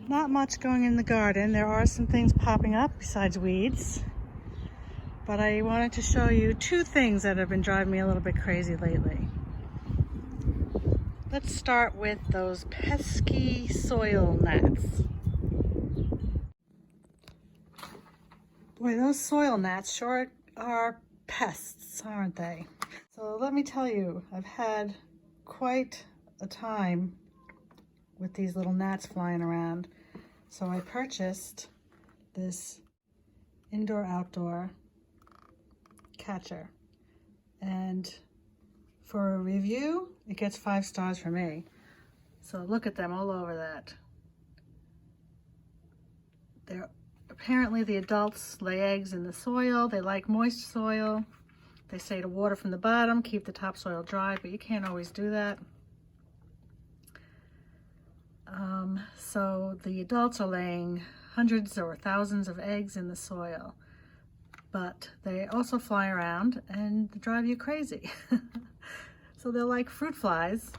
Not much going in the garden. There are some things popping up besides weeds. But I wanted to show you two things that have been driving me a little bit crazy lately. Let's start with those pesky soil gnats. Boy, those soil gnats sure are pests, aren't they? So let me tell you, I've had quite a time with these little gnats flying around. So I purchased this indoor-outdoor catcher, and for a review it gets 5 stars for me. So look at them all over that. They're apparently, the adults lay eggs in the soil. They like moist soil. They say to water from the bottom, keep the topsoil dry, but you can't always do that. So the adults are laying hundreds or thousands of eggs in the soil, but they also fly around and drive you crazy. So they're like fruit flies,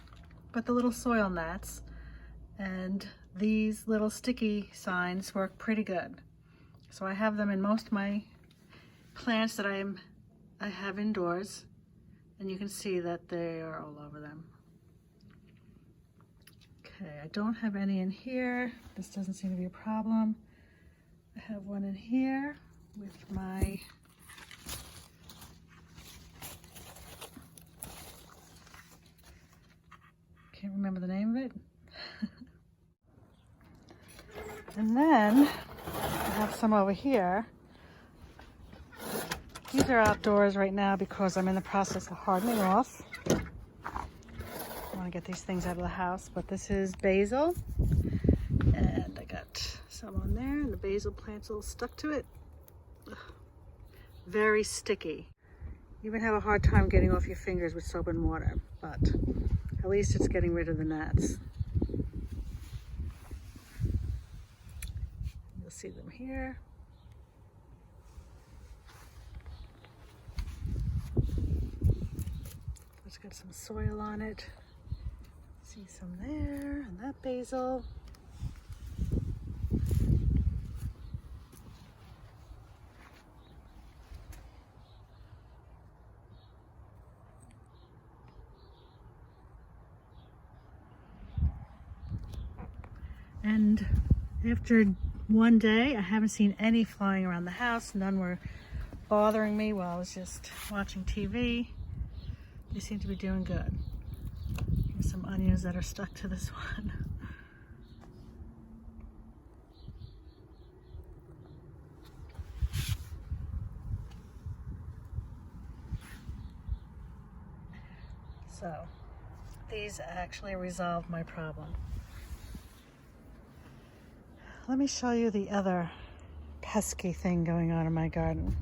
but the little soil gnats, and these little sticky signs work pretty good. So I have them in most of my plants that I have indoors, and you can see that they are all over them. Okay, I don't have any in here. This doesn't seem to be a problem. I have one in here with my can't remember the name of it. And then I have some over here. These are outdoors right now because I'm in the process of hardening off. I want to get these things out of the house, but this is basil, and I got some on there, and the basil plant's all stuck to it. Ugh. Very sticky. You even have a hard time getting off your fingers with soap and water, but at least it's getting rid of the gnats. You'll see them here. It's got some soil on it. See some there, and that basil. And after one day, I haven't seen any flying around the house. None were bothering me while I was just watching TV. They seem to be doing good. Here's some onions that are stuck to this one. So these actually resolved my problem. Let me show you the other pesky thing going on in my garden.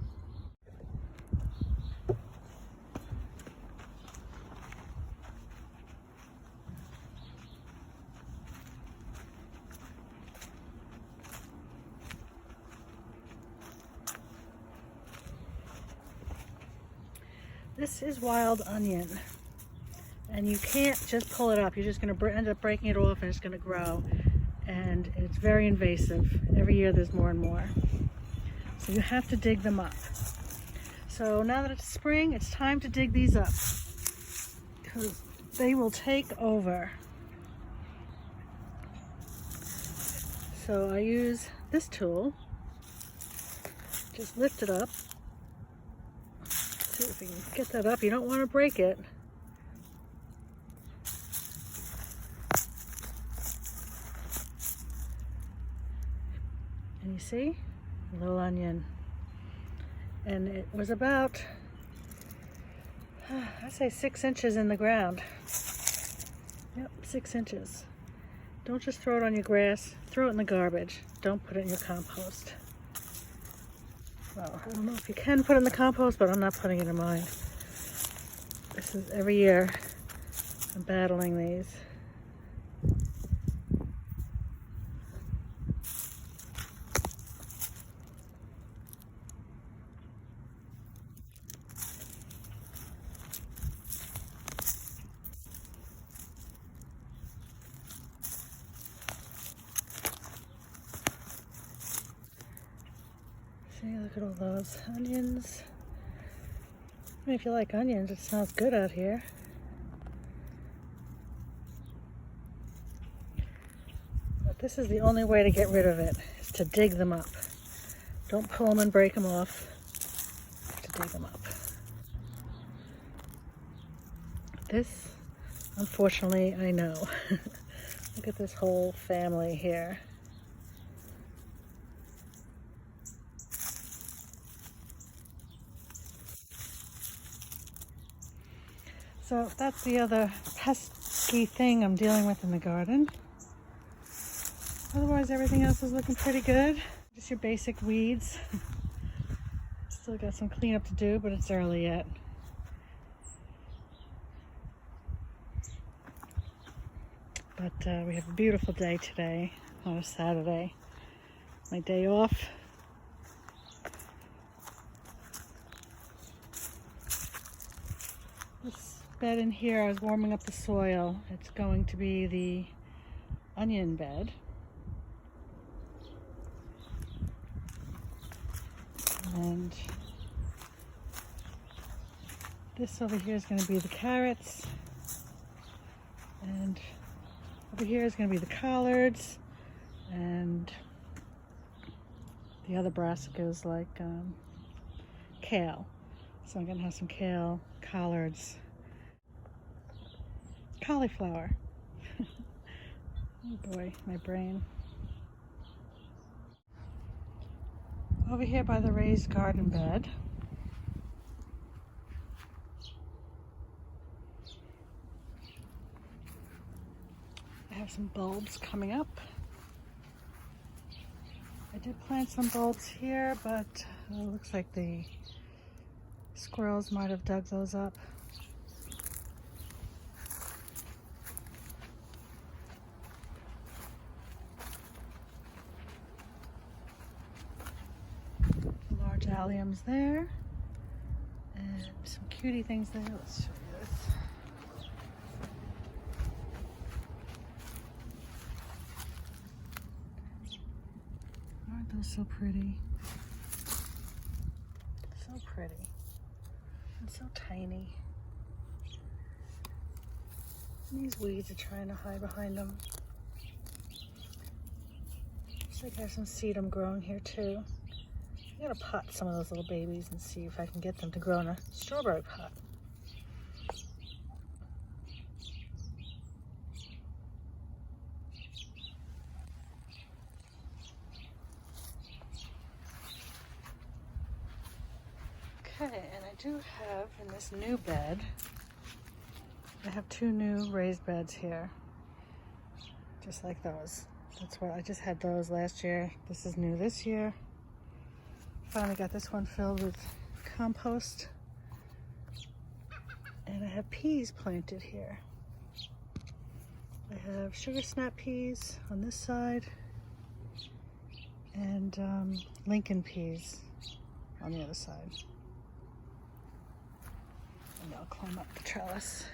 This is wild onion, and you can't just pull it up. You're just going to end up breaking it off, and it's going to grow, and it's very invasive. Every year there's more and more, so you have to dig them up. So now that it's spring, it's time to dig these up because they will take over. So I use this tool, just lift it up. See if we can get that up. You don't want to break it. And you see, a little onion. And it was about, I'd say 6 inches in the ground. Yep, 6 inches. Don't just throw it on your grass. Throw it in the garbage. Don't put it in your compost. Well, I don't know if you can put it in the compost, but I'm not putting it in mine. This is every year I'm battling these. See, look at all those onions. I mean, if you like onions, it smells good out here. But this is the only way to get rid of it, is to dig them up. Don't pull them and break them off, to dig them up. This, unfortunately, I know. Look at this whole family here. So that's the other pesky thing I'm dealing with in the garden. Otherwise, everything else is looking pretty good. Just your basic weeds. Still got some cleanup to do, but it's early yet. But we have a beautiful day today on a Saturday. My day off. This bed in here, I was warming up the soil. It's going to be the onion bed. And this over here is going to be the carrots. And over here is going to be the collards. And the other brassicas like kale. So I'm going to have some kale, collards, cauliflower. Oh boy, my brain. Over here by the raised garden bed, I have some bulbs coming up. I did plant some bulbs here, but it looks like the squirrels might have dug those up. Large alliums there, and some cutie things there. Let's show you this. Aren't those so pretty? So pretty. And so tiny. And these weeds are trying to hide behind them. Looks like there's some sedum growing here too. I'm gonna pot some of those little babies and see if I can get them to grow in a strawberry pot. Okay, and I do have in this new bed, I have two new raised beds here, just like those. That's what I just had those last year. This is new this year. Finally got this one filled with compost. And I have peas planted here. I have sugar snap peas on this side and Lincoln peas on the other side. And I'll climb up the trellis.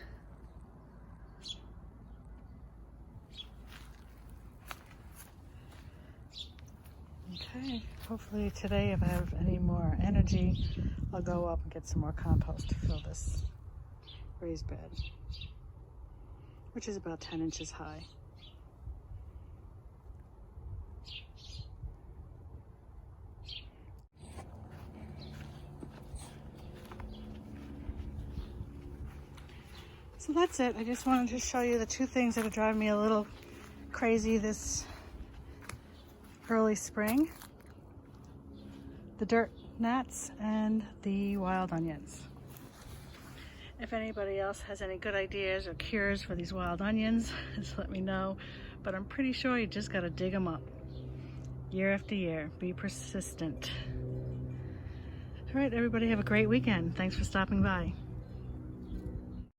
Okay, hopefully today if I have any more energy, I'll go up and get some more compost to fill this raised bed, which is about 10 inches high. So that's it. I just wanted to show you the two things that are driving me a little crazy this early spring. The dirt gnats and the wild onions. If anybody else has any good ideas or cures for these wild onions, just let me know. But I'm pretty sure you just gotta dig them up year after year. Be persistent. All right, everybody have a great weekend. Thanks for stopping by.